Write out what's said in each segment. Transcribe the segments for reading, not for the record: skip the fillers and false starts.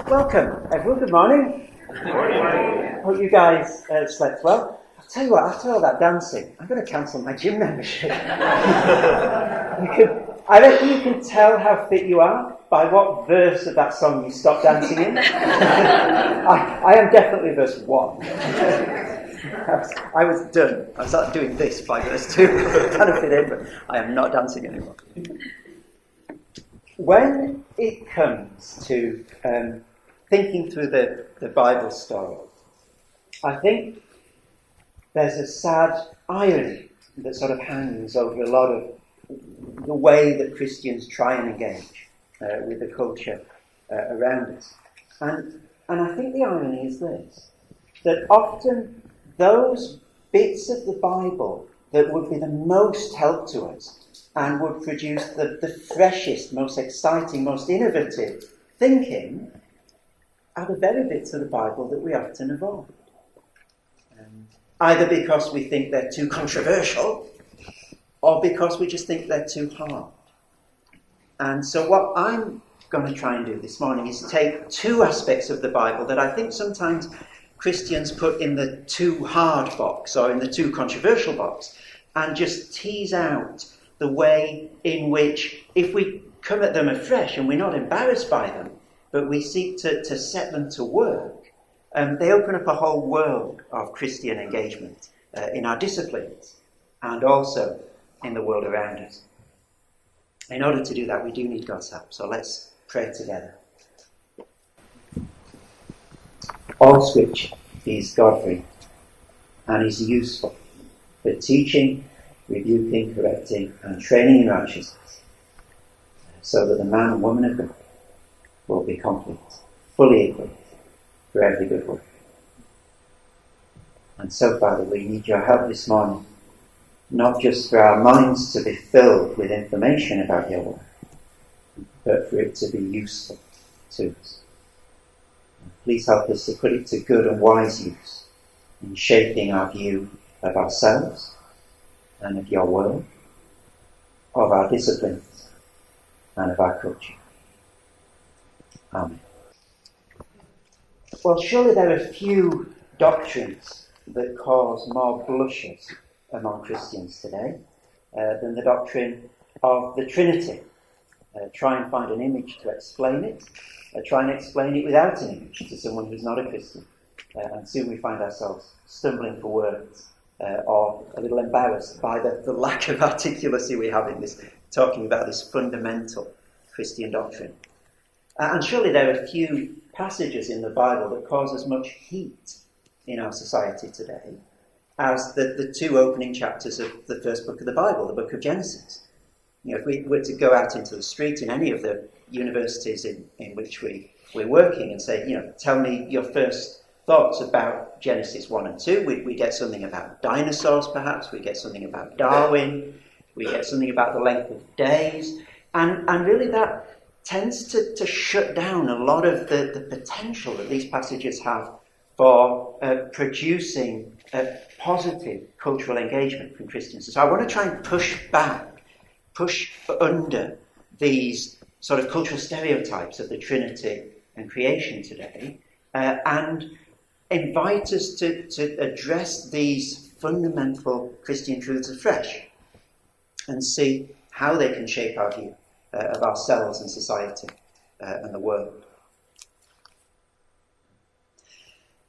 Welcome, everyone. Good morning. Good morning. Hope you guys slept well. I'll tell you what, after all that dancing, I'm going to cancel my gym membership. I reckon you can tell how fit you are by what verse of that song you stopped dancing in. I am definitely verse 1. I was done. I started doing this by verse 2. Kind of fit in, but I am not dancing anymore. When it comes to thinking through the Bible story, I think there's a sad irony that sort of hangs over a lot of the way that Christians try and engage with the culture around us. And I think the irony is this, that often those bits of the Bible that would be the most help to us and would produce the freshest, most exciting, most innovative thinking are the very bits of the Bible that we often avoid. Either because we think they're too controversial, or because we just think they're too hard. And so what I'm going to try and do this morning is take two aspects of the Bible that I think sometimes Christians put in the too hard box or in the too controversial box, and just tease out the way in which, if we come at them afresh and we're not embarrassed by them, but we seek to set them to work, they open up a whole world of Christian engagement in our disciplines and also in the world around us. In order to do that, we do need God's help. So let's pray together. All Scripture is God-breathed and is useful for teaching, rebuking, correcting, and training in righteousness, so that the man and woman of God will be complete, fully equipped for every good work. And so, Father, we need your help this morning, not just for our minds to be filled with information about your word, but for it to be useful to us. Please help us to put it to good and wise use in shaping our view of ourselves and of your word, of our disciplines and of our culture. Amen. Well, surely there are few doctrines that cause more blushes among Christians today than the doctrine of the Trinity. Try and find an image to explain it. Try and explain it without an image to someone who's not a Christian. And soon we find ourselves stumbling for words or a little embarrassed by the lack of articulacy we have in this, talking about this fundamental Christian doctrine. And surely there are few passages in the Bible that cause as much heat in our society today as the two opening chapters of the first book of the Bible, the book of Genesis. You know, if we were to go out into the street in any of the universities in which we're working and say, tell me your first thoughts about Genesis 1 and 2, we get something about dinosaurs perhaps, we get something about Darwin, we get something about the length of days, and really that tends to shut down a lot of the potential that these passages have for producing a positive cultural engagement from Christians. So I want to try and push under these sort of cultural stereotypes of the Trinity and creation today, and invite us to address these fundamental Christian truths afresh and see how they can shape our view of ourselves and society and the world.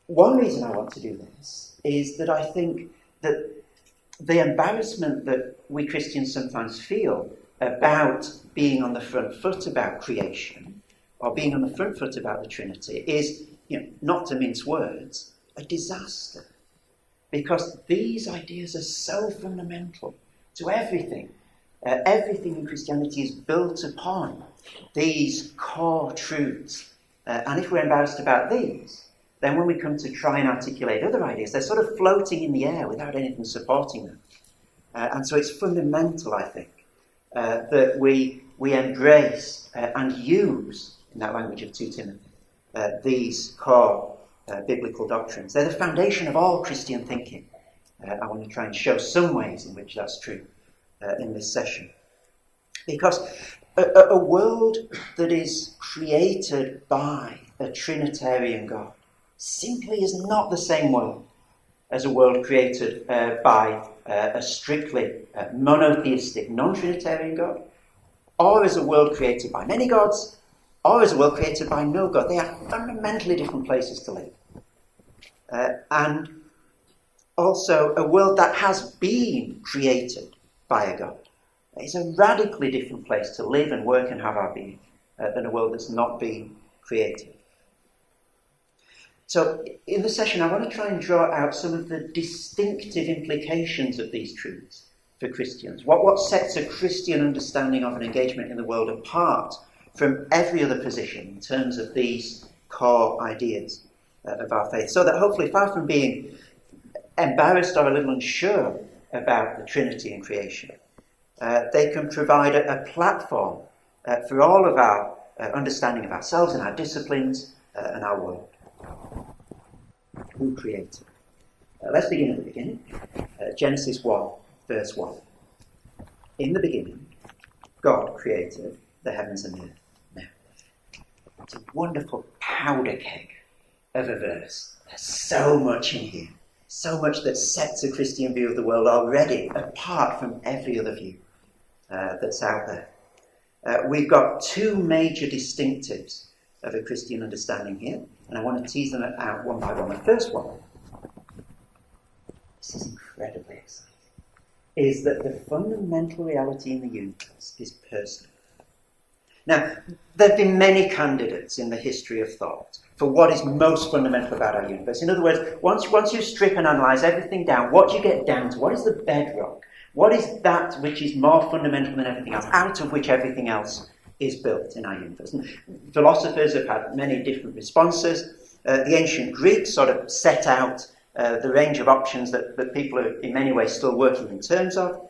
One reason I want to do this is that I think that the embarrassment that we Christians sometimes feel about being on the front foot about creation, or being on the front foot about the Trinity, is, not to mince words, a disaster. Because these ideas are so fundamental to everything. Everything in Christianity is built upon these core truths. And if we're embarrassed about these, then when we come to try and articulate other ideas, they're sort of floating in the air without anything supporting them. And so it's fundamental, I think, that we embrace and use, in that language of 2 Timothy, these core biblical doctrines. They're the foundation of all Christian thinking. I want to try and show some ways in which that's true in this session. Because A world that is created by a Trinitarian God simply is not the same world as a world created by a strictly monotheistic, non-Trinitarian God, or as a world created by many gods, or as a world created by no God. They are fundamentally different places to live. And also a world that has been created by a God. It's a radically different place to live and work and have our being than a world that's not been created. So in the session, I want to try and draw out some of the distinctive implications of these truths for Christians. What sets a Christian understanding of an engagement in the world apart from every other position in terms of these core ideas of our faith, so that hopefully, far from being embarrassed or a little unsure about the Trinity and creation, they can provide a platform for all of our understanding of ourselves and our disciplines and our world. Who created? Let's begin at the beginning. Genesis 1, verse 1. In the beginning, God created the heavens and the earth. Now, it's a wonderful powder keg of a verse. There's so much in here. So much that sets a Christian view of the world already apart from every other view that's out there. We've got two major distinctives of a Christian understanding here, and I want to tease them out one by one. The first one, this is incredibly exciting, is that the fundamental reality in the universe is personal. Now, there have been many candidates in the history of thought for what is most fundamental about our universe. In other words, once you strip and analyse everything down, what do you get down to? What is the bedrock? What is that which is more fundamental than everything else, out of which everything else is built in our universe? And philosophers have had many different responses. The ancient Greeks sort of set out the range of options that people are in many ways still working in terms of.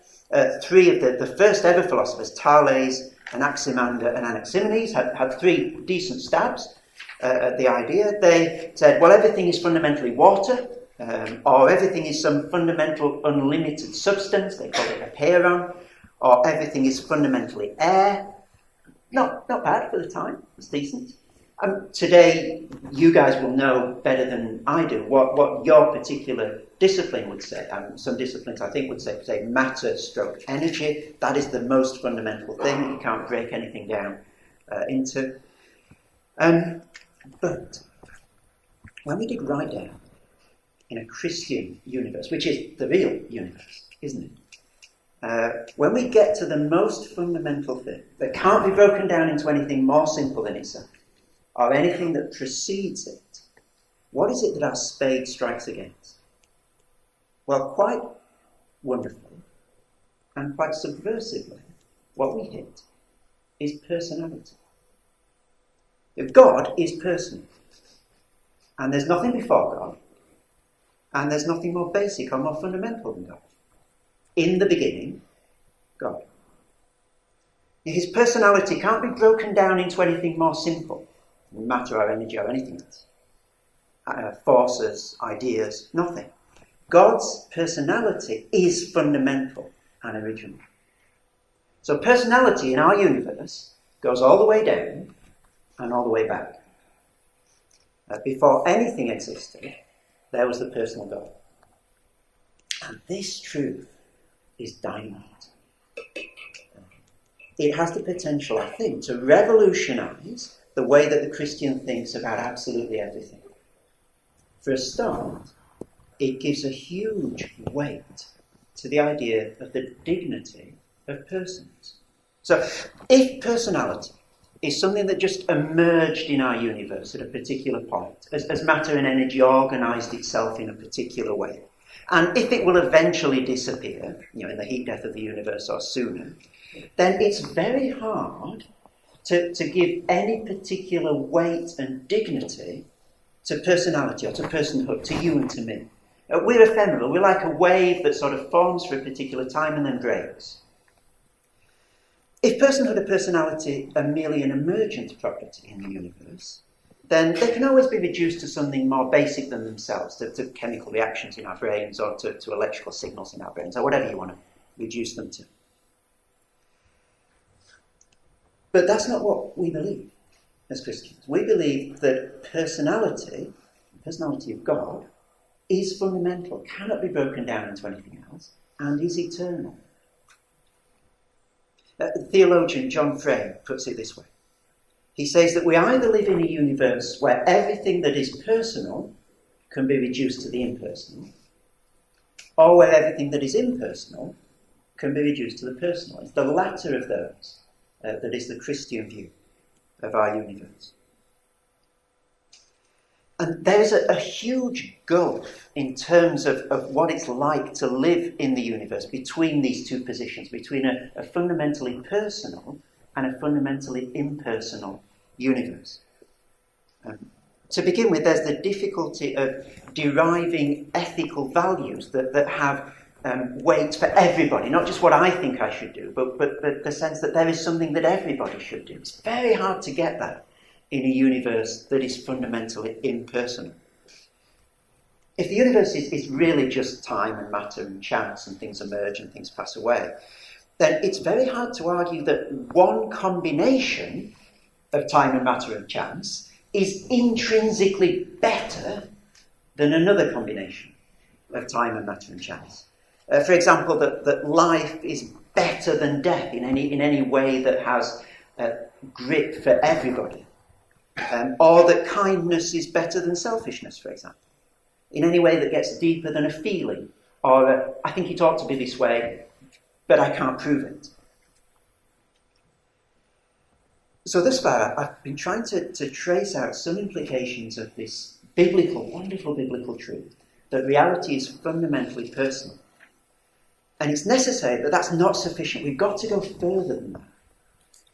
Three of the first ever philosophers, Thales, Anaximander and Anaximenes, had three decent stabs at the idea. They said, well, everything is fundamentally water, or everything is some fundamental unlimited substance, they call it apeiron, or everything is fundamentally air. Not bad for the time, it's decent. Today, you guys will know better than I do what your particular discipline would say. Some disciplines, I think, would say matter stroke energy. That is the most fundamental thing that you can't break anything down into. But when we dig right down in a Christian universe, which is the real universe, isn't it? When we get to the most fundamental thing that can't be broken down into anything more simple than itself, or anything that precedes it, what is it that our spade strikes against? Well, quite wonderfully and quite subversively, what we hit is personality. If God is personal, and there's nothing before God, and there's nothing more basic or more fundamental than God. In the beginning, God. His personality can't be broken down into anything more simple, matter or energy or anything else. Forces, ideas, nothing. God's personality is fundamental and original. So personality in our universe goes all the way down and all the way back. Before anything existed, there was the personal God. And this truth is dynamite. It has the potential, I think, to revolutionise the way that the Christian thinks about absolutely everything. For a start, it gives a huge weight to the idea of the dignity of persons. So, if personality is something that just emerged in our universe at a particular point, as matter and energy organised itself in a particular way, and if it will eventually disappear, in the heat death of the universe or sooner, then it's very hard to give any particular weight and dignity to personality or to personhood, to you and to me. We're ephemeral. We're like a wave that sort of forms for a particular time and then breaks. If personhood and personality are merely an emergent property in the universe, then they can always be reduced to something more basic than themselves, to chemical reactions in our brains or to electrical signals in our brains, or whatever you want to reduce them to. But that's not what we believe as Christians. We believe that personality of God, is fundamental, cannot be broken down into anything else, and is eternal. The theologian John Frame puts it this way. He says that we either live in a universe where everything that is personal can be reduced to the impersonal, or where everything that is impersonal can be reduced to the personal. It's the latter of those that is the Christian view of our universe. And there's a huge gulf in terms of what it's like to live in the universe between these two positions, between a fundamentally personal and a fundamentally impersonal universe. To begin with, there's the difficulty of deriving ethical values that have weight for everybody, not just what I think I should do, but the sense that there is something that everybody should do. It's very hard to get that in a universe that is fundamentally impersonal. If the universe is really just time and matter and chance and things emerge and things pass away, then it's very hard to argue that one combination of time and matter and chance is intrinsically better than another combination of time and matter and chance. For example, that life is better than death in any way that has grip for everybody. Or that kindness is better than selfishness, for example, in any way that gets deeper than a feeling, or I think it ought to be this way, but I can't prove it. So thus far, I've been trying to trace out some implications of this wonderful biblical truth, that reality is fundamentally personal. And it's necessary, but that's not sufficient. We've got to go further than that.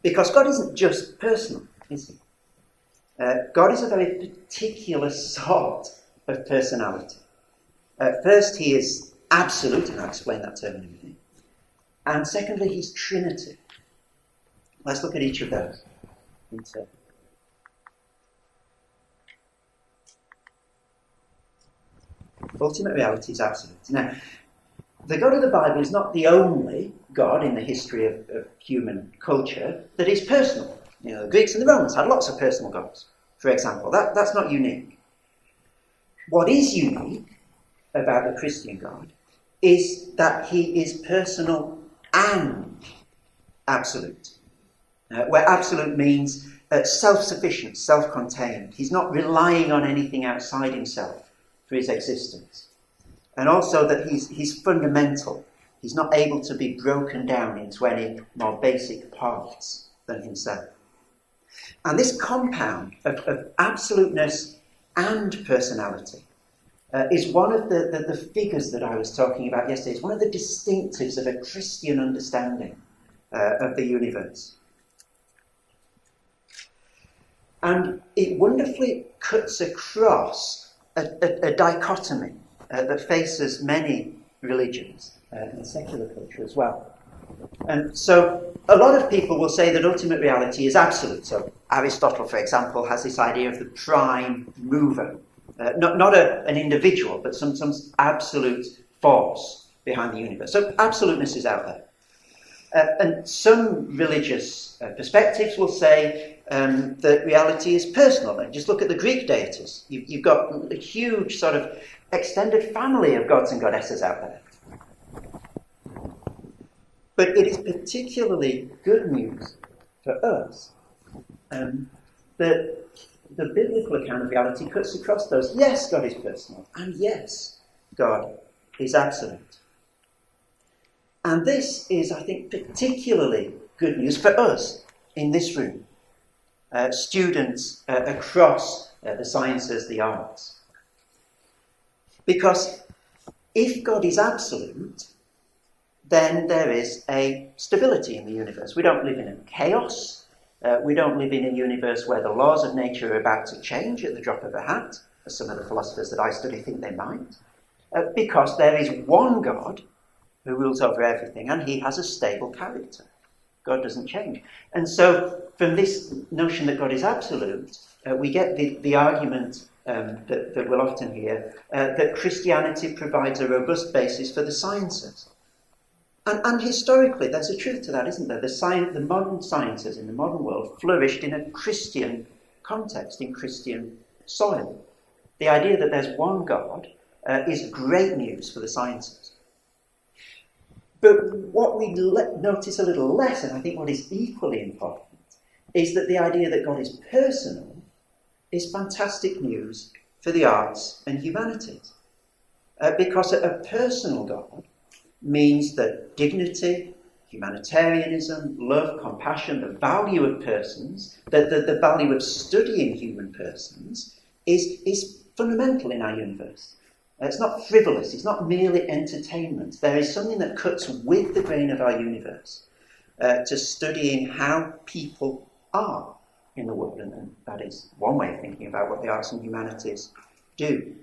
Because God isn't just personal, is he? God is a very particular sort of personality. First, he is absolute, and I'll explain that term in a minute. And secondly, he's Trinity. Let's look at each of those in turn. Ultimate reality is absolute. Now, the God of the Bible is not the only God in the history of human culture that is personal. The Greeks and the Romans had lots of personal gods, for example. That's not unique. What is unique about the Christian God is that he is personal and absolute. Where absolute means self-sufficient, self-contained. He's not relying on anything outside himself for his existence. And also that he's fundamental. He's not able to be broken down into any more basic parts than himself. And this compound of absoluteness and personality is one of the figures that I was talking about yesterday. It's one of the distinctives of a Christian understanding of the universe. And it wonderfully cuts across a dichotomy that faces many religions and secular culture as well. And so a lot of people will say that ultimate reality is absolute. So Aristotle, for example, has this idea of the prime mover. Not an individual, but some absolute force behind the universe. So absoluteness is out there. And some religious perspectives will say that reality is personal. And just look at the Greek deities. You've got a huge sort of extended family of gods and goddesses out there. But it is particularly good news for us that the biblical account of reality cuts across those. Yes, God is personal, and yes, God is absolute. And this is, I think, particularly good news for us in this room, students across the sciences, the arts. Because if God is absolute, then there is a stability in the universe. We don't live in a chaos. We don't live in a universe where the laws of nature are about to change at the drop of a hat, as some of the philosophers that I study think they might, because there is one God who rules over everything, and he has a stable character. God doesn't change. And so from this notion that God is absolute, we get the argument that we'll often hear, that Christianity provides a robust basis for the sciences. And historically, there's a truth to that, isn't there? The modern sciences in the modern world flourished in a Christian context, in Christian soil. The idea that there's one God is great news for the sciences. But what we notice a little less, and I think what is equally important, is that the idea that God is personal is fantastic news for the arts and humanities. Because a personal God means that dignity, humanitarianism, love, compassion, the value of persons, the value of studying human persons is fundamental in our universe. It's not frivolous, it's not merely entertainment. There is something that cuts with the grain of our universe to studying how people are in the world, and that is one way of thinking about what the arts and humanities do.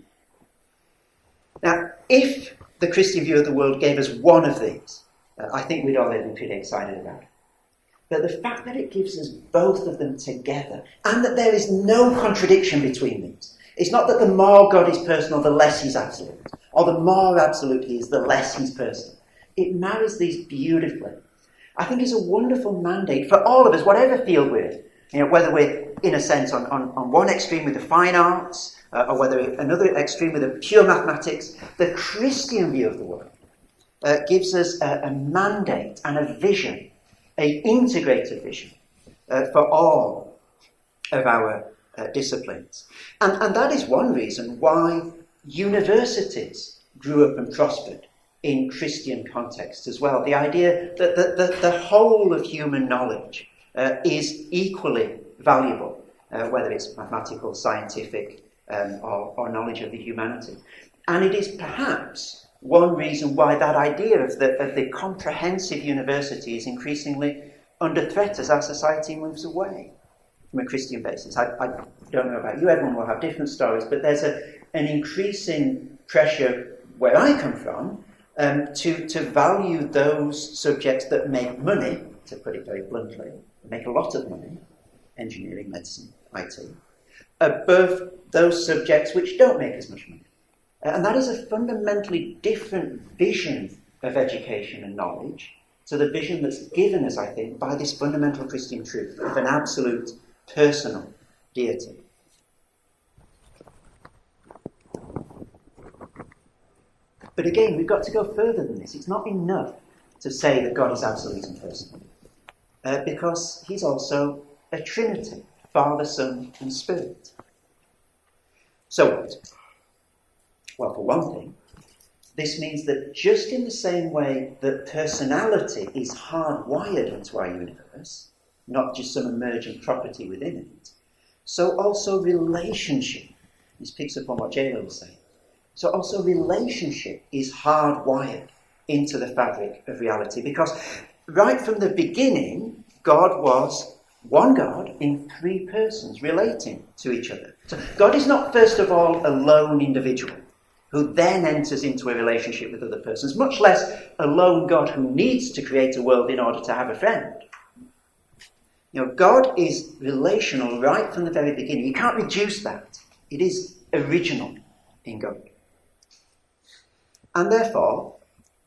Now, if the Christian view of the world gave us one of these, I think we'd already be pretty excited about it. But the fact that it gives us both of them together, and that there is no contradiction between these, it's not that the more God is personal, the less he's absolute, or the more absolute he is, the less he's personal. It marries these beautifully. I think it's a wonderful mandate for all of us, whatever field we're in. You know, whether we're, in a sense, on one extreme with the fine arts, or whether another extreme with the pure mathematics, the Christian view of the world gives us a mandate and a vision, an integrated vision for all of our disciplines. And that is one reason why universities grew up and prospered in Christian contexts as well. The idea that the whole of human knowledge is equally valuable, whether it's mathematical, scientific, or knowledge of the humanities. And it is perhaps one reason why that idea of the comprehensive university is increasingly under threat as our society moves away from a Christian basis. I don't know about you, everyone will have different stories, but there's an increasing pressure where I come from to value those subjects that make money, to put it very bluntly, make a lot of money, engineering, medicine, IT, above those subjects which don't make as much money. And that is a fundamentally different vision of education and knowledge to the vision that's given us, I think, by this fundamental Christian truth of an absolute personal deity. But again, we've got to go further than this. It's not enough to say that God is absolute and personal, because he's also a Trinity, Father, Son, and Spirit. So what? Well, for one thing, this means that just in the same way that personality is hardwired into our universe, not just some emergent property within it, so also relationship. This picks up on what J.Lo was saying. So also relationship is hardwired into the fabric of reality, because right from the beginning, God was one God in three persons relating to each other. So God is not, first of all, a lone individual who then enters into a relationship with other persons, much less a lone God who needs to create a world in order to have a friend. You know, God is relational right from the very beginning. You can't reduce that. It is original in God. And therefore,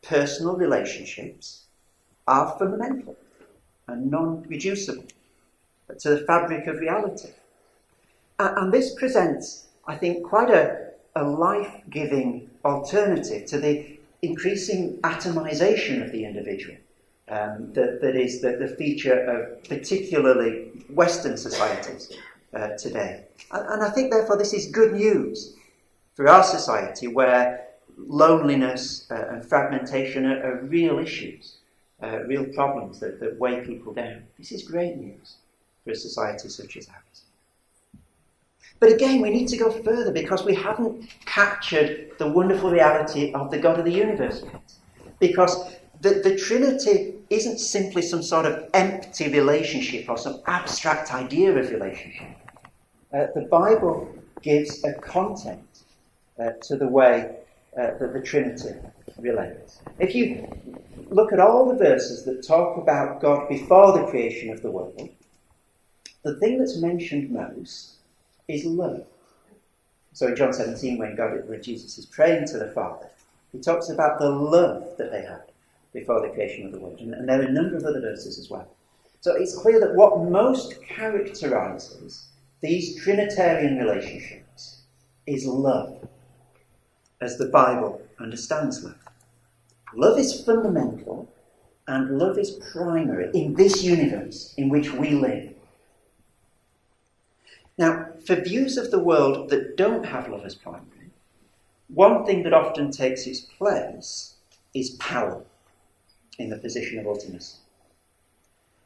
personal relationships are fundamental and non-reducible to the fabric of reality. And this presents, I think, quite a life-giving alternative to the increasing atomization of the individual that is the feature of particularly Western societies today. And I think, therefore, this is good news for our society, where loneliness and fragmentation are real issues, real problems that weigh people down. This is great news for a society such as ours. But again, we need to go further, because we haven't captured the wonderful reality of the God of the universe yet. Because the Trinity isn't simply some sort of empty relationship or some abstract idea of relationship. The Bible gives a content to the way that the Trinity relates. If you look at all the verses that talk about God before the creation of the world, the thing that's mentioned most is love. So in John 17, when Jesus is praying to the Father, he talks about the love that they had before the creation of the world. And there are a number of other verses as well. So it's clear that what most characterises these Trinitarian relationships is love, as the Bible understands love. Love is fundamental and love is primary in this universe in which we live. Now, for views of the world that don't have love as primary, one thing that often takes its place is power in the position of ultimacy.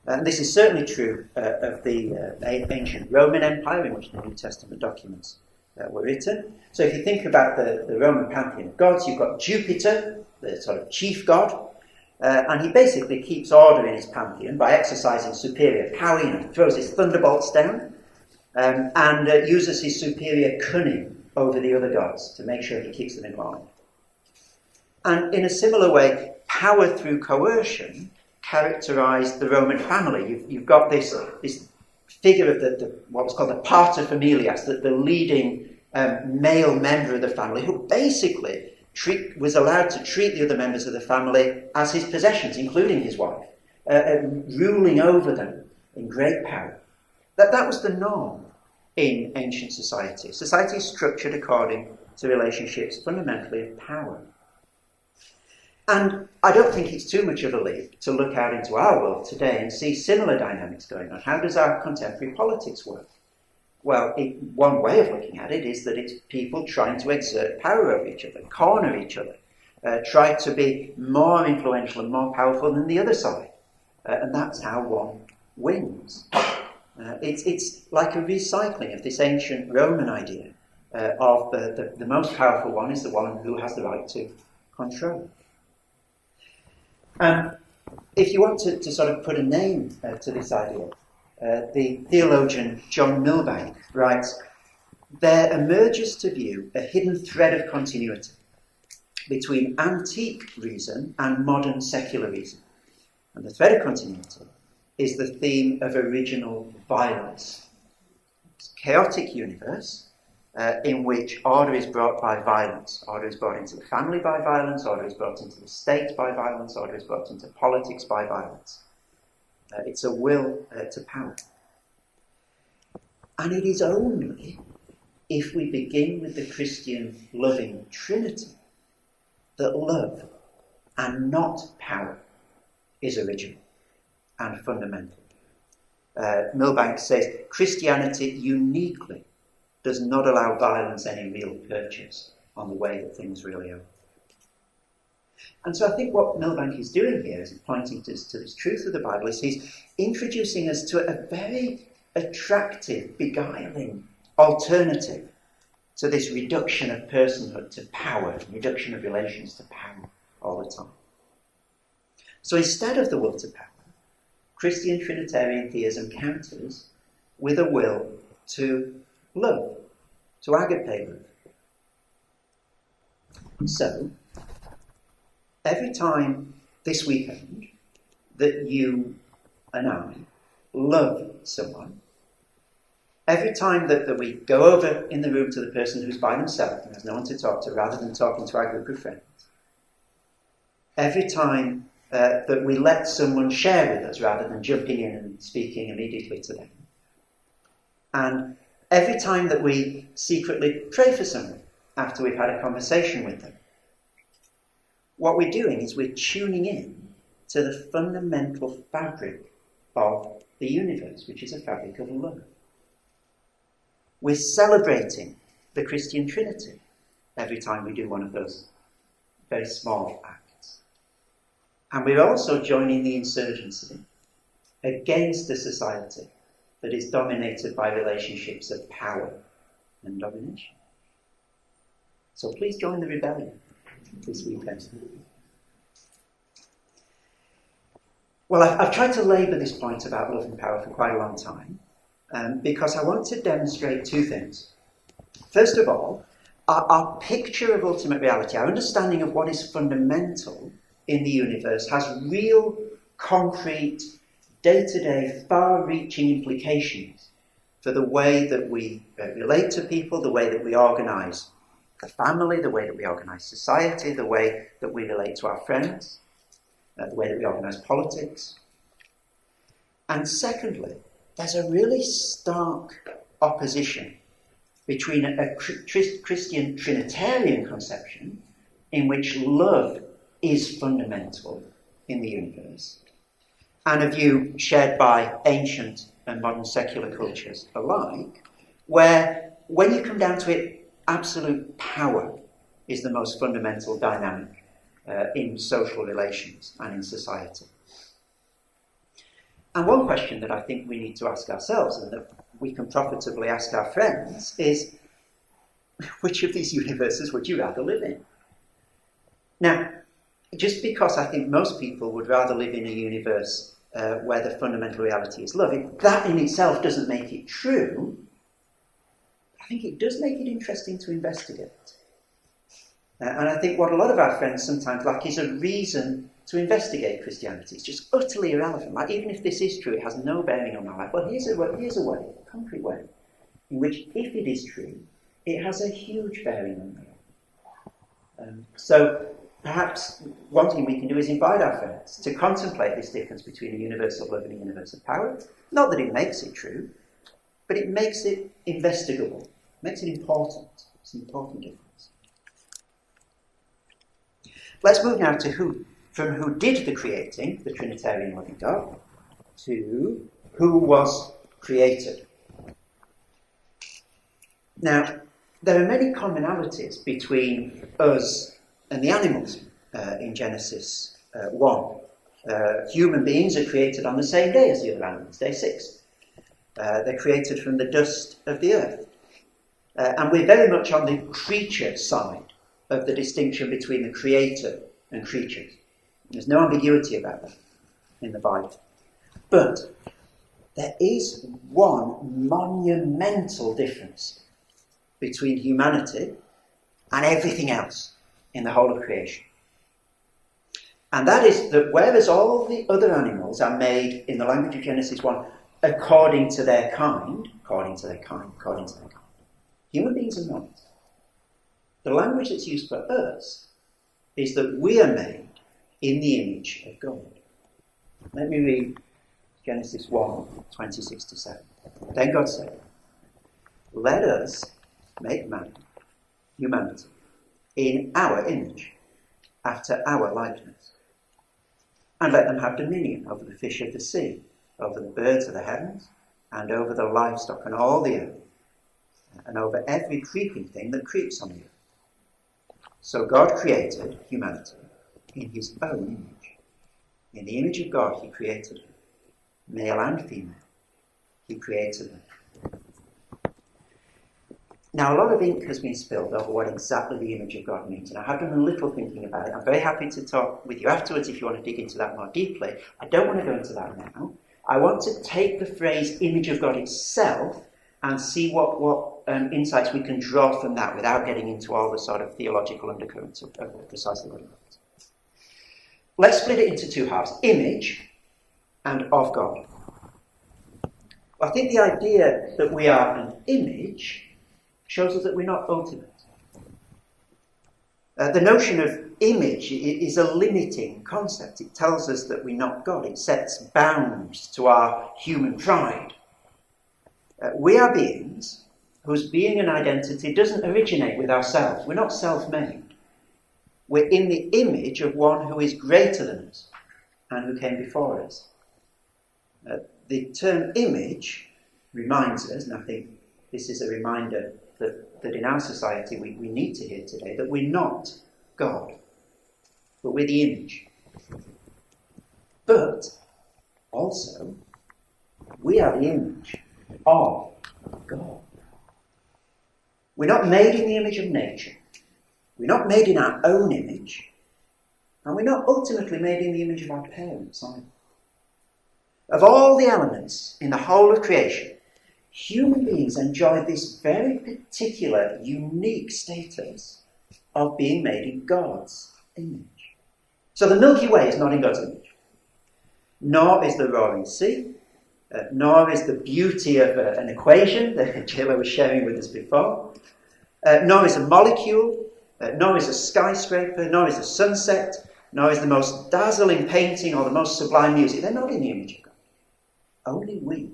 And this is certainly true of the ancient Roman Empire in which the New Testament documents were written. So if you think about the Roman pantheon of gods, you've got Jupiter, the sort of chief god, and he basically keeps order in his pantheon by exercising superior power. He throws his thunderbolts down and uses his superior cunning over the other gods to make sure he keeps them in line. And in a similar way, power through coercion characterised the Roman family. You've got this figure of the what was called the pater familias, the leading male member of the family, who basically was allowed to treat the other members of the family as his possessions, including his wife, ruling over them in great power. That was the norm in ancient society. Society is structured according to relationships fundamentally of power. And I don't think it's too much of a leap to look out into our world today and see similar dynamics going on. How does our contemporary politics work? Well, one way of looking at it is that it's people trying to exert power over each other, corner each other, try to be more influential and more powerful than the other side. And that's how one wins. It's like a recycling of this ancient Roman idea of the most powerful one is the one who has the right to control. If you want to sort of put a name to this idea, the theologian John Milbank writes, "There emerges to view a hidden thread of continuity between antique reason and modern secular reason. And the thread of continuity is the theme of original violence. It's a chaotic universe in which order is brought by violence. Order is brought into the family by violence, order is brought into the state by violence, order is brought into politics by violence. It's a will to power. And it is only if we begin with the Christian loving Trinity that love and not power is original and fundamental." Milbank says, "Christianity uniquely does not allow violence any real purchase on the way that things really are." And so I think what Milbank is doing here is pointing to this truth of the Bible is he's introducing us to a very attractive, beguiling alternative to this reduction of personhood to power, reduction of relations to power all the time. So instead of the will to power, Christian Trinitarian theism counters with a will to love, to agape love. So, every time this weekend that you and I love someone, every time that we go over in the room to the person who's by themselves and has no one to talk to, rather than talking to our group of friends, every time that we let someone share with us rather than jumping in and speaking immediately to them, and every time that we secretly pray for someone after we've had a conversation with them, what we're doing is we're tuning in to the fundamental fabric of the universe, which is a fabric of love. We're celebrating the Christian Trinity every time we do one of those very small acts. And we're also joining the insurgency against a society that is dominated by relationships of power and domination. So please join the rebellion this weekend. Well, I've tried to labour this point about love and power for quite a long time because I want to demonstrate two things. First of all, our picture of ultimate reality, our understanding of what is fundamental in the universe has real, concrete, day-to-day, far-reaching implications for the way that we relate to people, the way that we organise the family, the way that we organise society, the way that we relate to our friends. the way that we organise politics. And secondly, there's a really stark opposition between a Christian Trinitarian conception in which love is fundamental in the universe, and a view shared by ancient and modern secular cultures alike, where, when you come down to it, absolute power is the most fundamental dynamic in social relations and in society. And one question that I think we need to ask ourselves, and that we can profitably ask our friends, is which of these universes would you rather live in? Now, just because I think most people would rather live in a universe where the fundamental reality is love, that in itself doesn't make it true. I think it does make it interesting to investigate. And I think what a lot of our friends sometimes lack is a reason to investigate Christianity. It's just utterly irrelevant. Like, even if this is true, it has no bearing on my life. Well, here's a way, a concrete way, in which, if it is true, it has a huge bearing on my life. So perhaps one thing we can do is invite our friends to contemplate this difference between a universe of love and a universe of power. Not that it makes it true, but it makes it investigable, makes it important. It's an important difference. Let's move now to from who did the creating, the Trinitarian loving God, to who was created. Now, there are many commonalities between us and the animals in Genesis 1. Human beings are created on the same day as the other animals, day 6. They're created from the dust of the earth. And we're very much on the creature side of the distinction between the creator and creatures. There's no ambiguity about that in the Bible. But there is one monumental difference between humanity and everything else in the whole of creation. And that is that whereas all the other animals are made, in the language of Genesis 1, according to their kind, human beings are not. The language that's used for us is that we are made in the image of God. Let me read Genesis 1, 26-7. Then God said, "Let us make man, humanity, in our image, after our likeness, and let them have dominion over the fish of the sea, over the birds of the heavens, and over the livestock and all the earth, and over every creeping thing that creeps on the earth." So God created humanity in his own image. In the image of God he created them. Male and female, he created them. Now, a lot of ink has been spilled over what exactly the image of God means, and I have done a little thinking about it. I'm very happy to talk with you afterwards if you want to dig into that more deeply. I don't want to go into that now. I want to take the phrase image of God itself and see what insights we can draw from that without getting into all the sort of theological undercurrents of precisely what it means. Let's split it into two halves, image and of God. I think the idea that we are an image shows us that we're not ultimate. The notion of image is a limiting concept. It tells us that we're not God. It sets bounds to our human pride. We are beings whose being and identity doesn't originate with ourselves. We're not self-made. We're in the image of one who is greater than us and who came before us. The term image reminds us, and I think this is a reminder that in our society we need to hear today, that we're not God, but we're the image. But also, we are the image of God. We're not made in the image of nature. We're not made in our own image. And we're not ultimately made in the image of our parents either. Of all the elements in the whole of creation, human beings enjoy this very particular, unique status of being made in God's image. So the Milky Way is not in God's image. Nor is the roaring sea. Nor is the beauty of an equation that Jayla was sharing with us before. Nor is a molecule. Nor is a skyscraper. Nor is a sunset. nor is the most dazzling painting or the most sublime music. They're not in the image of God. Only we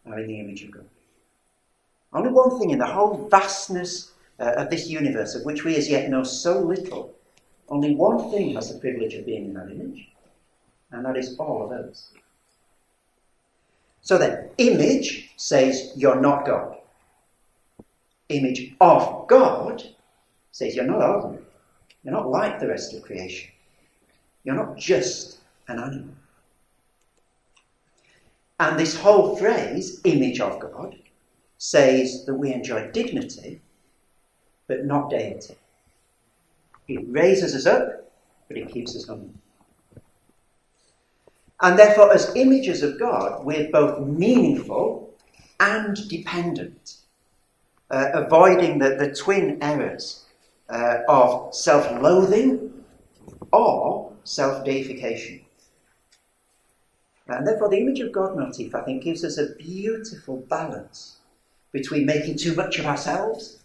are in the image of God. Only one thing in the whole vastness of this universe, of which we as yet know so little, only one thing has the privilege of being in that image, and that is all of us. So then, image says you're not God. Image of God says you're not ordinary. You're not like the rest of creation. You're not just an animal. And this whole phrase, image of God, says that we enjoy dignity, but not deity. It raises us up, but it keeps us humble. And therefore, as images of God, we're both meaningful and dependent, avoiding the twin errors of self-loathing or self-deification. And therefore, the image of God motif, I think, gives us a beautiful balance between making too much of ourselves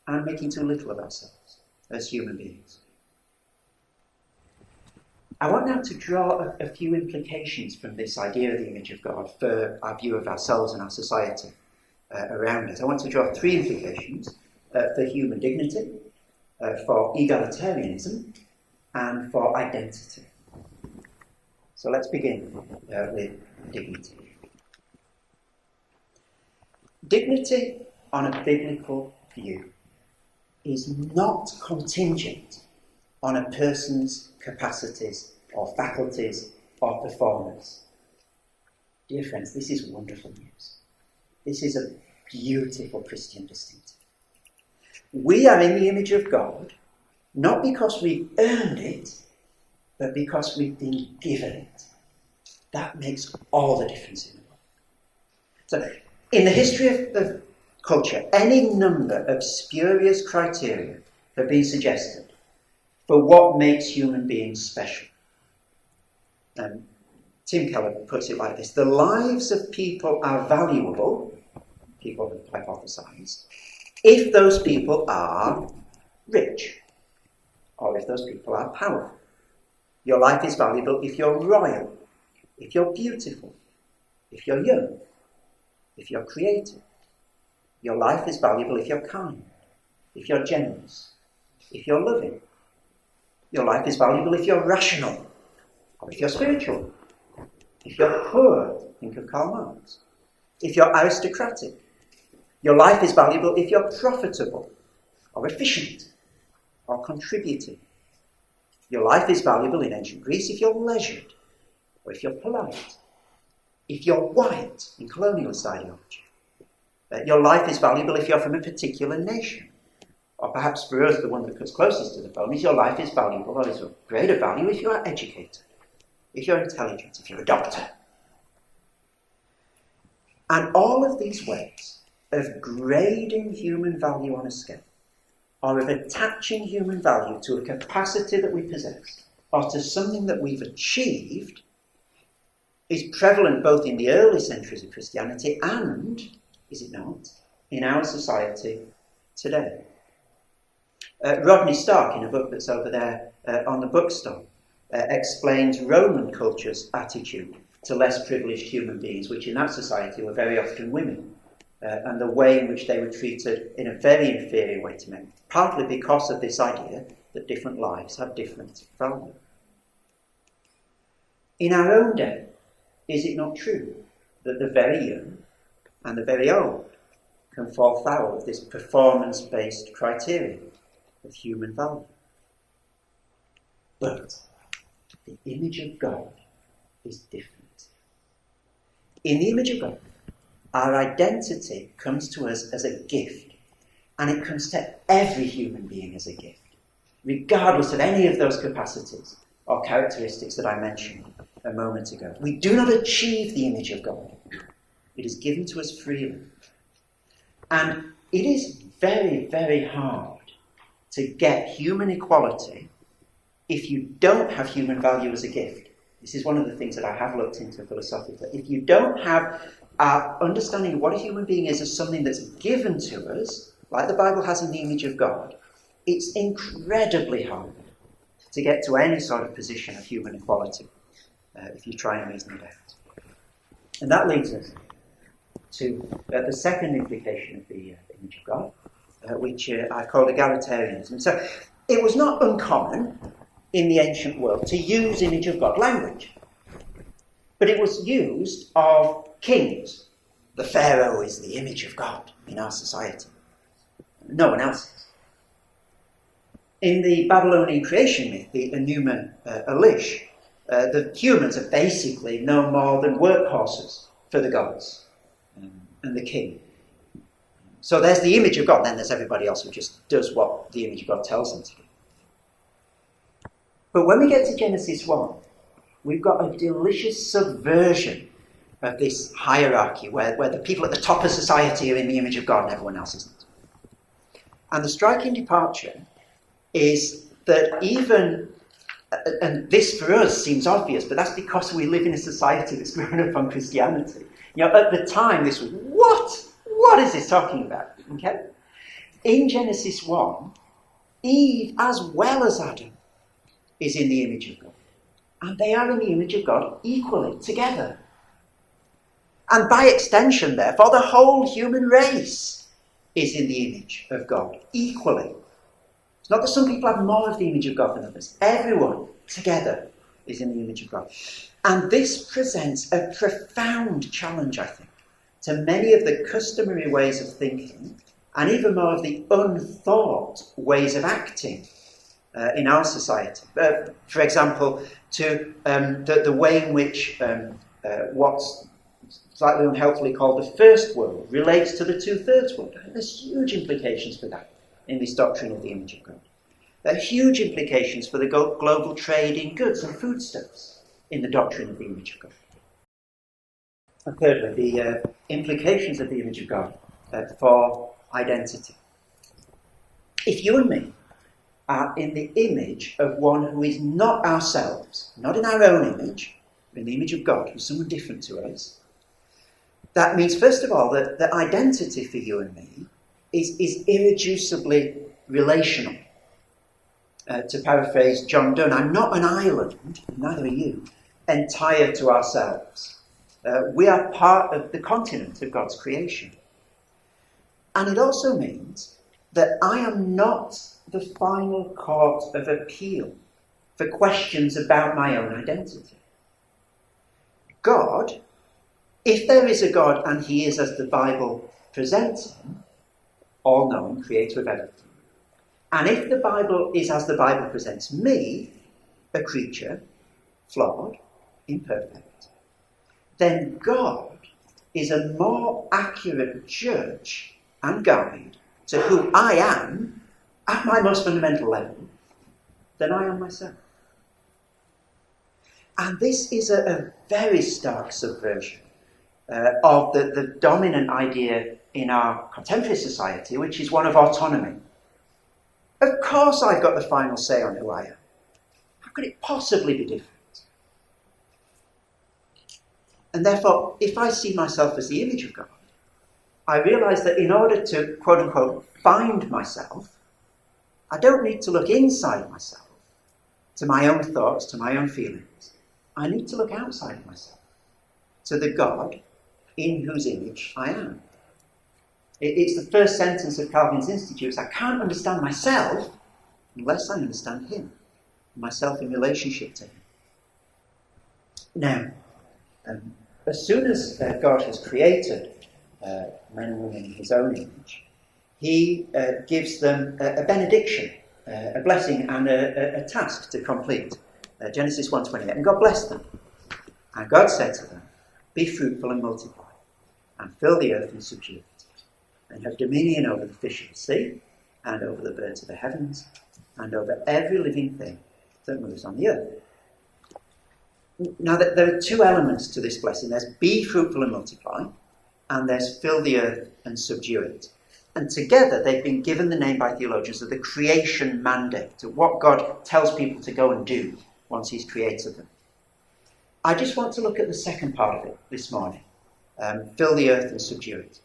and making too little of ourselves as human beings. I want now to draw a few implications from this idea of the image of God for our view of ourselves and our society around us. I want to draw three implications for human dignity, for egalitarianism, and for identity. So let's begin with dignity. Dignity, on a biblical view, is not contingent on a person's capacities or faculties or performance. Dear friends, this is wonderful news. This is a beautiful Christian distinctive. We are in the image of God, not because we've earned it, but because we've been given it. That makes all the difference in the world. So, in the history of culture, any number of spurious criteria have been suggested for what makes human beings special. Tim Keller puts it like this: the lives of people are valuable, people have hypothesized, if those people are rich, or if those people are powerful. Your life is valuable if you're royal, if you're beautiful, if you're young, if you're creative. Your life is valuable if you're kind, if you're generous, if you're loving. Your life is valuable if you're rational, or if you're spiritual, if you're poor, think of Karl Marx, if you're aristocratic. Your life is valuable if you're profitable, or efficient, or contributing. Your life is valuable in ancient Greece if you're leisured, or if you're polite, if you're white in colonialist ideology. Your life is valuable if you're from a particular nation. Or perhaps for us, the one that comes closest to the phone is your life is valuable, or is of greater value if you are educated, if you're intelligent, if you're a doctor. And all of these ways of grading human value on a scale, or of attaching human value to a capacity that we possess, or to something that we've achieved, is prevalent both in the early centuries of Christianity and, is it not, in our society today. Rodney Stark, in a book that's over there on the bookstore, explains Roman culture's attitude to less privileged human beings, which in that society were very often women, and the way in which they were treated in a very inferior way to men, partly because of this idea that different lives have different value. In our own day, is it not true that the very young and the very old can fall foul of this performance-based criteria of human value? But the image of God is different. In the image of God, our identity comes to us as a gift, and it comes to every human being as a gift, regardless of any of those capacities or characteristics that I mentioned a moment ago. We do not achieve the image of God. It is given to us freely. And it is very, very hard to get human equality if you don't have human value as a gift. This is one of the things that I have looked into philosophically. If you don't have our understanding of what a human being is as something that's given to us, like the Bible has in the image of God, it's incredibly hard to get to any sort of position of human equality, if you try and reason it out. And that leads us to the second implication of the image of God, which I call egalitarianism. So it was not uncommon in the ancient world to use image of God language, but it was used of kings. The Pharaoh is the image of God in our society. No one else is. In the Babylonian creation myth, the Enuma Elish, the humans are basically no more than workhorses for the gods and the king. So there's the image of God, then there's everybody else who just does what the image of God tells them to do. But when we get to Genesis 1, we've got a delicious subversion of this hierarchy where the people at the top of society are in the image of God and everyone else isn't. And the striking departure is that even, and this for us seems obvious, but that's because we live in a society that's grown up on Christianity. You know, at the time this was, what is this talking about? Okay? In Genesis 1, Eve, as well as Adam, is in the image of God. And they are in the image of God equally, together. And by extension, therefore, the whole human race is in the image of God, equally. It's not that some people have more of the image of God than others. Everyone, together, is in the image of God. And this presents a profound challenge, I think, to many of the customary ways of thinking, and even more of the unthought ways of acting in our society. For example, to the way in which what's slightly unhelpfully called the first world relates to the two-thirds world. There's huge implications for that in this doctrine of the image of God. There are huge implications for the global trade in goods and foodstuffs in the doctrine of the image of God. And thirdly, the implications of the image of God for identity. If you and me are in the image of one who is not ourselves, not in our own image, but in the image of God, who's someone different to us, that means, first of all, that identity for you and me is irreducibly relational. To paraphrase John Donne, I'm not an island, neither are you, entire to ourselves. We are part of the continent of God's creation. And it also means that I am not the final court of appeal for questions about my own identity. God, if there is a God, and he is as the Bible presents him, all-knowing, creator of everything, and if the Bible is as the Bible presents me, a creature, flawed, imperfect, then God is a more accurate judge and guide to who I am at my most fundamental level than I am myself. And this is a very stark subversion of the dominant idea in our contemporary society, which is one of autonomy. Of course I've got the final say on who I am. How could it possibly be different? And therefore, if I see myself as the image of God, I realise that in order to, quote-unquote, find myself, I don't need to look inside myself, to my own thoughts, to my own feelings. I need to look outside of myself, to the God in whose image I am. It's the first sentence of Calvin's Institutes. I can't understand myself unless I understand him, myself in relationship to him. Now, as soon as God has created men and women in his own image, he gives them a benediction, a blessing and a task to complete. Genesis 1:28. And God blessed them. And God said to them, be fruitful and multiply, and fill the earth and subdue it, and have dominion over the fish of the sea, and over the birds of the heavens, and over every living thing that moves on the earth. Now, there are two elements to this blessing. There's be fruitful and multiply, and there's fill the earth and subdue it. And together they've been given the name by theologians of the creation mandate, of what God tells people to go and do once he's created them. I just want to look at the second part of it this morning. Fill the earth and subdue it.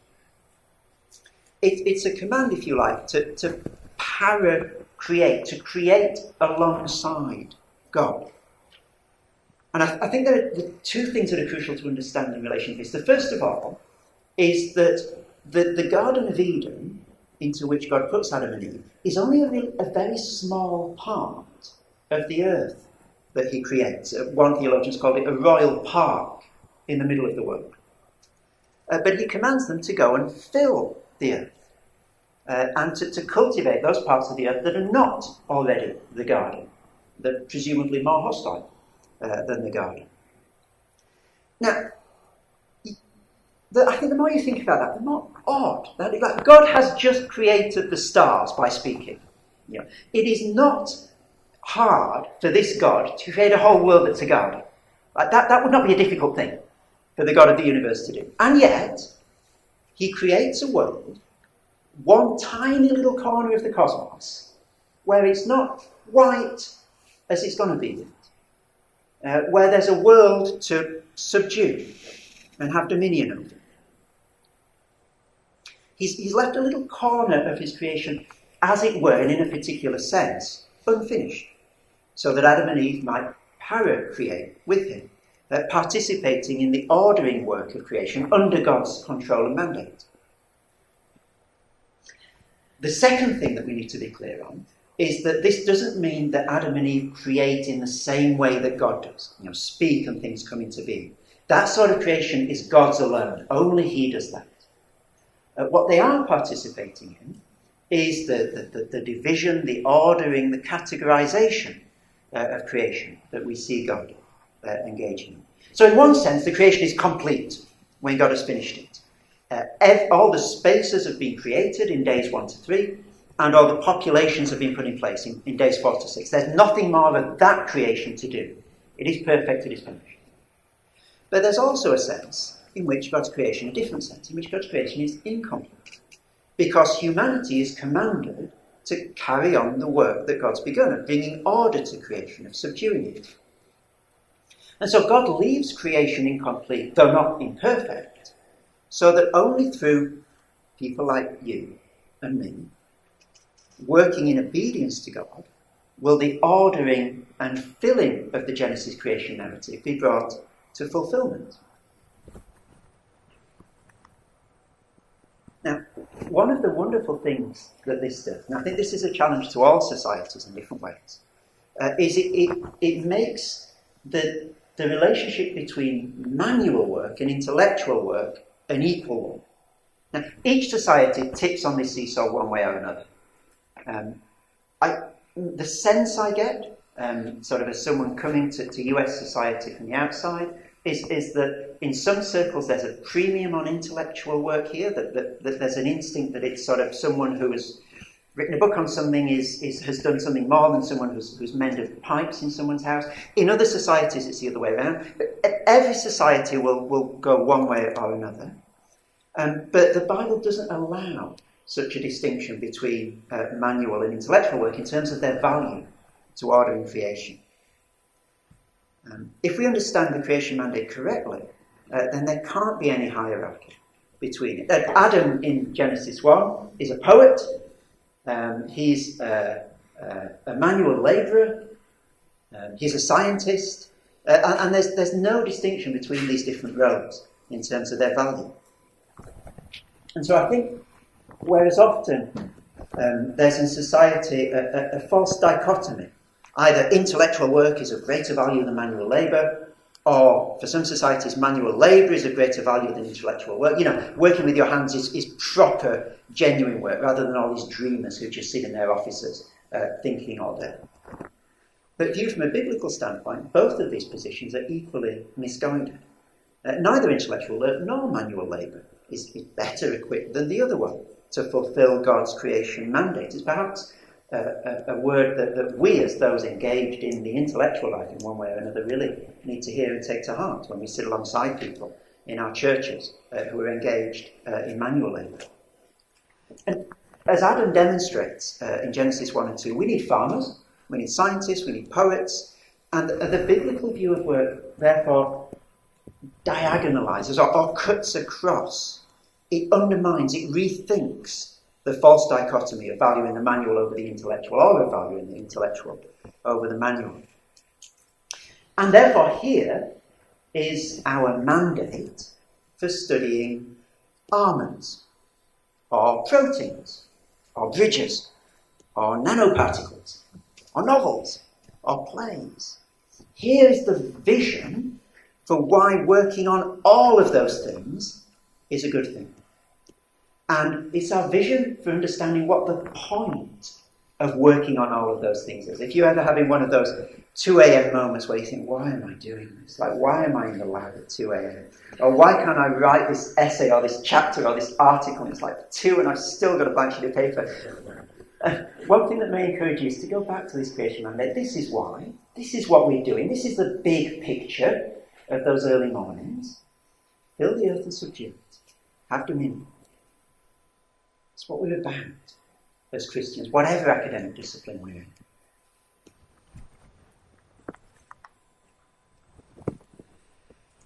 It's a command, if you like, to to create alongside God. And I think there are two things that are crucial to understand in relation to this. The first of all is that the Garden of Eden, into which God puts Adam and Eve, is only a very small part of the earth that he creates. One theologian's called it a royal park in the middle of the world. But he commands them to go and fill the earth and to cultivate those parts of the earth that are not already the garden, that are presumably more hostile than the garden. Now, I think the more you think about that, the more odd. That God has just created the stars by speaking. You know, it is not hard for this God to create a whole world that's a garden. Like that would not be a difficult thing for the God of the universe to do. And yet, he creates a world, one tiny little corner of the cosmos, where it's not quite as it's going to be yet. Where there's a world to subdue and have dominion over. He's left a little corner of his creation, as it were, and in a particular sense, unfinished, so that Adam and Eve might para-create with him, participating in the ordering work of creation under God's control and mandate. The second thing that we need to be clear on is that this doesn't mean that Adam and Eve create in the same way that God does, speak and things come into being. That sort of creation is God's alone. Only he does that. What they are participating in is the division, the ordering, the categorization of creation that we see God engaging in. So in one sense, the creation is complete when God has finished it. All the spaces have been created in days 1 to 3, and all the populations have been put in place in days 4 to 6. There's nothing more of that creation to do. It is perfect, it is finished. But there's also a sense in which God's creation, a different sense, in which God's creation is incomplete. Because humanity is commanded to carry on the work that God's begun, of bringing order to creation, of subduing it. And so God leaves creation incomplete, though not imperfect, so that only through people like you and me, working in obedience to God, will the ordering and filling of the Genesis creation narrative be brought to fulfillment. Now, one of the wonderful things that this does, and I think this is a challenge to all societies in different ways, is it makes the relationship between manual work and intellectual work an equal one. Now, each society tips on this seesaw one way or another. The sense I get, sort of as someone coming to US society from the outside, is that in some circles there's a premium on intellectual work here, that there's an instinct that it's sort of someone who has written a book on something has done something more than someone who's mended pipes in someone's house. In other societies it's the other way around. But every society will go one way or another. But the Bible doesn't allow such a distinction between manual and intellectual work in terms of their value to ordering creation. If we understand the creation mandate correctly, then there can't be any hierarchy between it. Adam in Genesis 1 is a poet. He's a manual labourer. He's a scientist. And there's no distinction between these different roles in terms of their value. And so I think, whereas often there's in society a false dichotomy, either intellectual work is of greater value than manual labour, or for some societies, manual labour is of greater value than intellectual work. Working with your hands is proper, genuine work, rather than all these dreamers who just sit in their offices thinking all day. But viewed from a biblical standpoint, both of these positions are equally misguided. Neither intellectual work nor manual labour is better equipped than the other one to fulfil God's creation mandate. It's perhaps a word that we, as those engaged in the intellectual life in one way or another, really need to hear and take to heart when we sit alongside people in our churches who are engaged in manual labour. And as Adam demonstrates in Genesis 1 and 2, we need farmers, we need scientists, we need poets, and the biblical view of work, therefore, diagonalizes or cuts across. It undermines, it rethinks the false dichotomy of valuing the manual over the intellectual, or of valuing the intellectual over the manual. And therefore here is our mandate for studying almonds, or proteins, or bridges, or nanoparticles, or novels, or plays. Here is the vision for why working on all of those things is a good thing. And it's our vision for understanding what the point of working on all of those things is. If you're ever having one of those 2 a.m. moments where you think, why am I doing this? Like, why am I in the lab at 2 a.m.? Or why can't I write this essay or this chapter or this article? And it's like 2 and I've still got a blank sheet of paper. One thing that may encourage you is to go back to this creation mandate. This is why. This is what we're doing. This is the big picture of those early mornings. Fill the earth and subdue it. Have dominion. It's what we're about as Christians, whatever academic discipline we're in.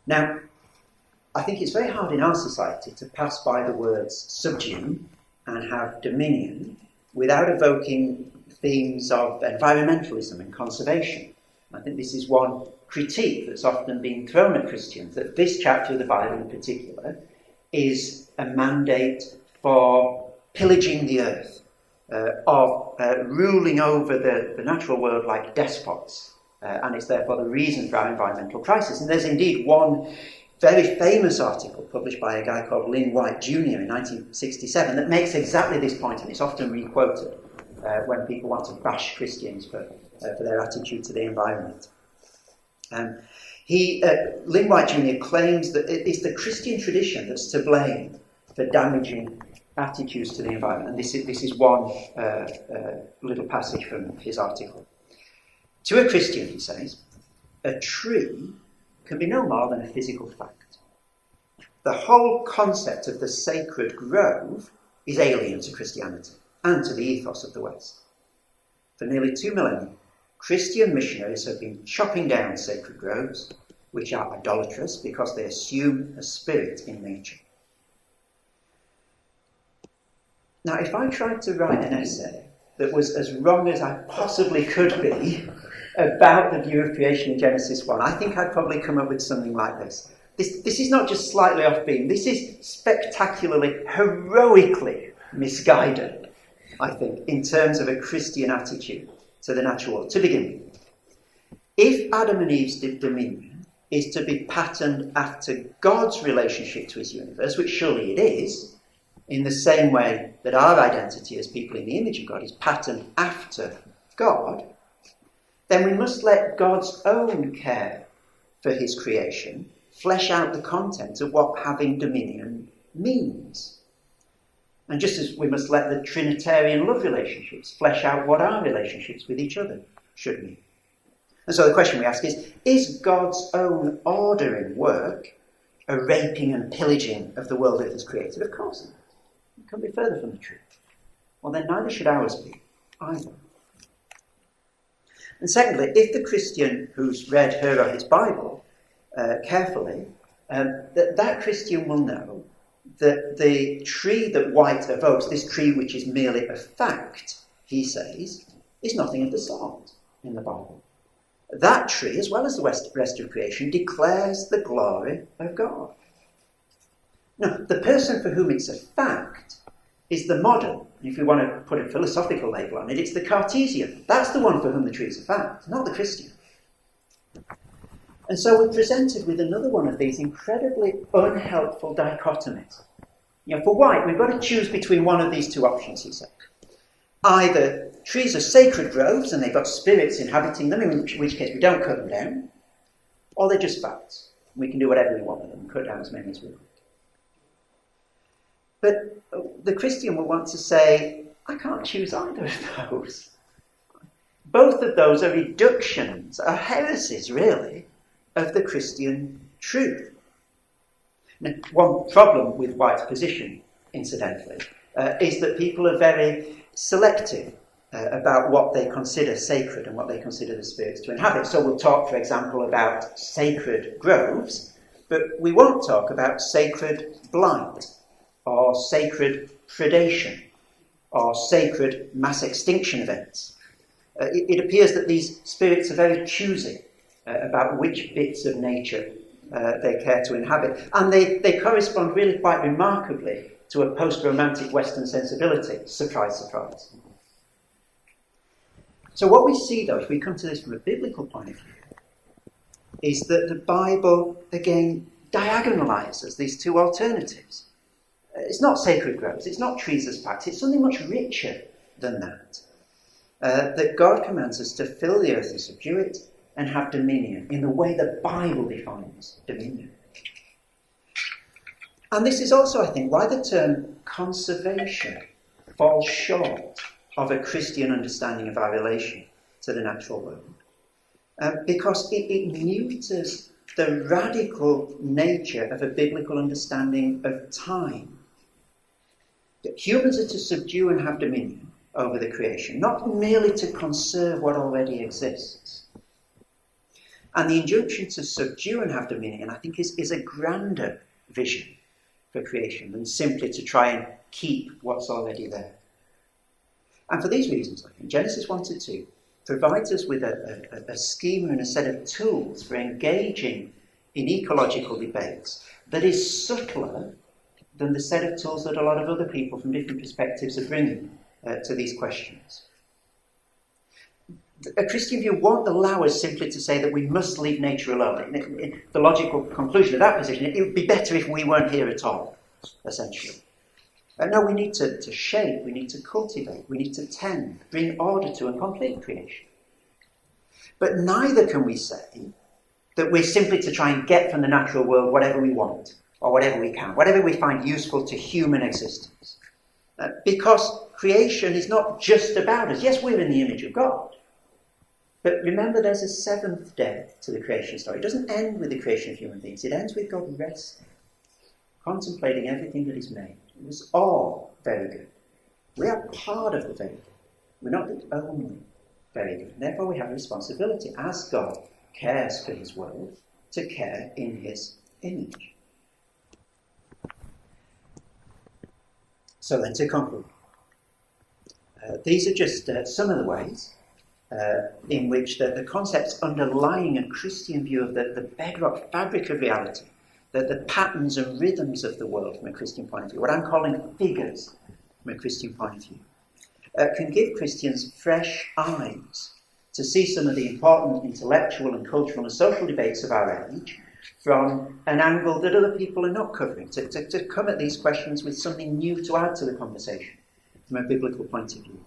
Now, I think it's very hard in our society to pass by the words subdue and have dominion without evoking themes of environmentalism and conservation. I think this is one critique that's often been thrown at Christians, that this chapter of the Bible in particular is a mandate for pillaging the earth, of ruling over the natural world like despots, and it's therefore the reason for our environmental crisis. And there's indeed one very famous article published by a guy called Lynn White Jr. in 1967 that makes exactly this point, and it's often re-quoted when people want to bash Christians for their attitude to the environment. Lynn White Jr. claims that it's the Christian tradition that's to blame for damaging attitudes to the environment. And this is one little passage from his article. To a Christian, he says, a tree can be no more than a physical fact. The whole concept of the sacred grove is alien to Christianity and to the ethos of the West. For nearly 2 millennia, Christian missionaries have been chopping down sacred groves, which are idolatrous because they assume a spirit in nature. Now, if I tried to write an essay that was as wrong as I possibly could be about the view of creation in Genesis 1, I think I'd probably come up with something like this. This is not just slightly off beam, this is spectacularly, heroically misguided, I think, in terms of a Christian attitude to the natural world. To begin with, if Adam and Eve's dominion is to be patterned after God's relationship to his universe, which surely it is, in the same way that our identity as people in the image of God is patterned after God, then we must let God's own care for his creation flesh out the content of what having dominion means. And just as we must let the Trinitarian love relationships flesh out what our relationships with each other should mean. And so the question we ask is God's own ordering work a raping and pillaging of the world that he's created? Of course not. It can't be further from the truth. Well, then neither should ours be either. And secondly, if the Christian who's read her or his Bible carefully, that Christian will know that the tree that White evokes, this tree which is merely a fact, he says, is nothing of the sort in the Bible. That tree, as well as the rest of creation, declares the glory of God. Now, the person for whom it's a fact is the modern. If we want to put a philosophical label on it, it's the Cartesian. That's the one for whom the tree is a fact, not the Christian. And so we're presented with another one of these incredibly unhelpful dichotomies. For White, we've got to choose between one of these two options, he said. Either trees are sacred groves and they've got spirits inhabiting them, in which case we don't cut them down, or they're just facts. We can do whatever we want with them, cut down as many as we want. But the Christian will want to say, I can't choose either of those. Both of those are reductions, are heresies, really, of the Christian truth. Now, one problem with White's position, incidentally, is that people are very selective about what they consider sacred and what they consider the spirits to inhabit. So we'll talk, for example, about sacred groves, but we won't talk about sacred blight or sacred predation or sacred mass extinction events. It appears that these spirits are very choosy about which bits of nature they care to inhabit. And they correspond really quite remarkably to a post-romantic Western sensibility. Surprise, surprise. So what we see, though, if we come to this from a biblical point of view, is that the Bible, again, diagonalizes these two alternatives. It's not sacred groves, it's not trees as facts, it's something much richer than that. That God commands us to fill the earth and subdue it and have dominion in the way the Bible defines dominion. And this is also, I think, why the term conservation falls short of a Christian understanding of our relation to the natural world. Because it neuters the radical nature of a biblical understanding of time. That humans are to subdue and have dominion over the creation, not merely to conserve what already exists. And the injunction to subdue and have dominion, I think, is a grander vision for creation than simply to try and keep what's already there. And for these reasons, I think, Genesis 1-2 provides us with a schema and a set of tools for engaging in ecological debates that is subtler than the set of tools that a lot of other people from different perspectives are bringing to these questions. A Christian view won't allow us simply to say that we must leave nature alone. The logical conclusion of that position, it would be better if we weren't here at all, essentially. No, we need to shape, we need to cultivate, we need to tend, bring order to and complete creation. But neither can we say that we're simply to try and get from the natural world whatever we want, or whatever we can, whatever we find useful to human existence. Because creation is not just about us. Yes, we're in the image of God. But remember, there's a seventh day to the creation story. It doesn't end with the creation of human beings. It ends with God resting, contemplating everything that is made. It was all very good. We are part of the very good. We're not the only very good. And therefore we have a responsibility, as God cares for his world, to care in his image. So then, to conclude, these are just some of the ways in which the concepts underlying a Christian view of the bedrock fabric of reality, the patterns and rhythms of the world from a Christian point of view, what I'm calling figures from a Christian point of view, can give Christians fresh eyes to see some of the important intellectual and cultural and social debates of our age from an angle that other people are not covering, to come at these questions with something new to add to the conversation from a biblical point of view.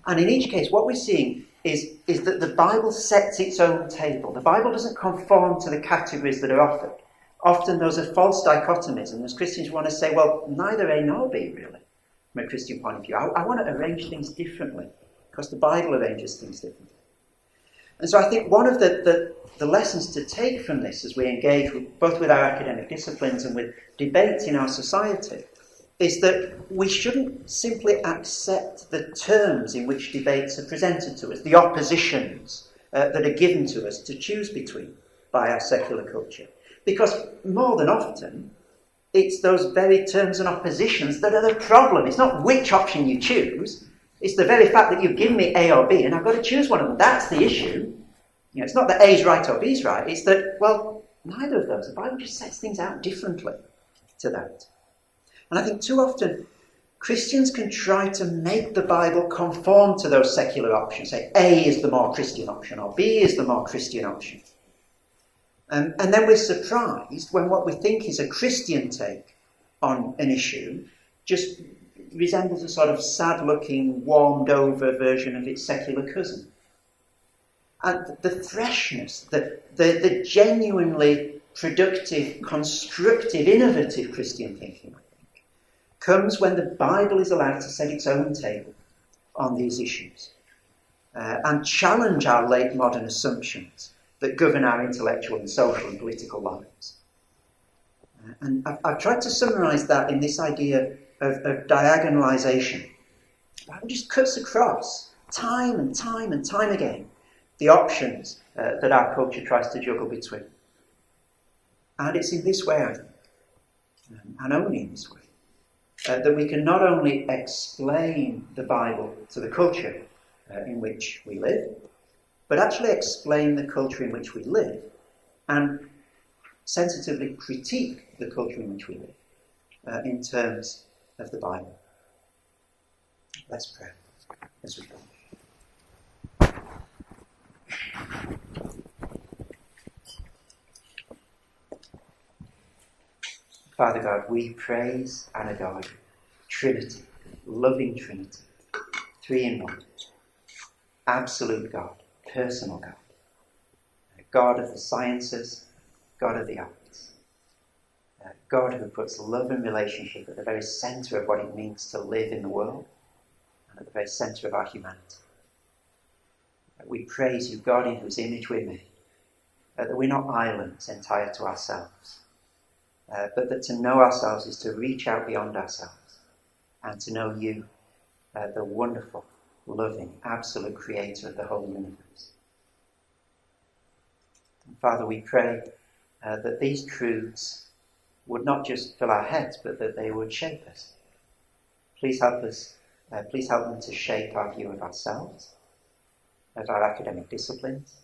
And in each case, what we're seeing is that the Bible sets its own table. The Bible doesn't conform to the categories that are offered. Often those are false dichotomies, and as Christians want to say, well, neither A nor B, really, from a Christian point of view. I want to arrange things differently, because the Bible arranges things differently. And so I think one of the lessons to take from this as we engage both with our academic disciplines and with debates in our society is that we shouldn't simply accept the terms in which debates are presented to us, the oppositions that are given to us to choose between by our secular culture. Because more than often, it's those very terms and oppositions that are the problem. It's not which option you choose. It's the very fact that you've given me A or B and I've got to choose one of them. That's the issue. You know, it's not that A is right or B is right. It's that, well, neither of those. The Bible just sets things out differently to that. And I think too often Christians can try to make the Bible conform to those secular options. Say A is the more Christian option or B is the more Christian option. And then we're surprised when what we think is a Christian take on an issue just resembles a sort of sad-looking, warmed-over version of its secular cousin. And the freshness, the genuinely productive, constructive, innovative Christian thinking, I think, comes when the Bible is allowed to set its own table on these issues and challenge our late modern assumptions that govern our intellectual and social and political lives. And I've tried to summarise that in this idea of diagonalization. The Bible just cuts across time and time and time again the options that our culture tries to juggle between. And it's in this way, I think, and only in this way, that we can not only explain the Bible to the culture in which we live, but actually explain the culture in which we live and sensitively critique the culture in which we live in terms of the Bible. Let's pray as we go. Father God, we praise and adore you. Trinity, loving Trinity, three in one. Absolute God, personal God. God of the sciences, God of the arts. God who puts love and relationship at the very centre of what it means to live in the world and at the very centre of our humanity. We praise you, God, in whose image we're made, that we're not islands entire to ourselves, but that to know ourselves is to reach out beyond ourselves and to know you, the wonderful, loving, absolute creator of the whole universe. And Father, we pray that these truths would not just fill our heads, but that they would shape us. Please help us. Please help them to shape our view of ourselves, of our academic disciplines,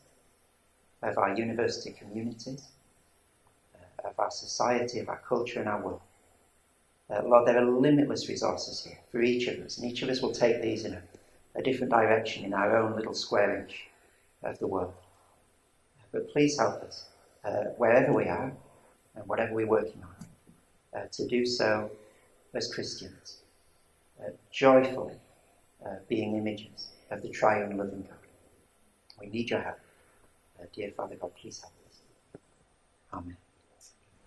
of our university communities, of our society, of our culture and our world. Lord, there are limitless resources here for each of us, and each of us will take these in a different direction in our own little square inch of the world. But please help us, wherever we are and whatever we're working on, to do so as Christians, joyfully being images of the triune living God. We need your help. Dear Father God, please help us. Amen.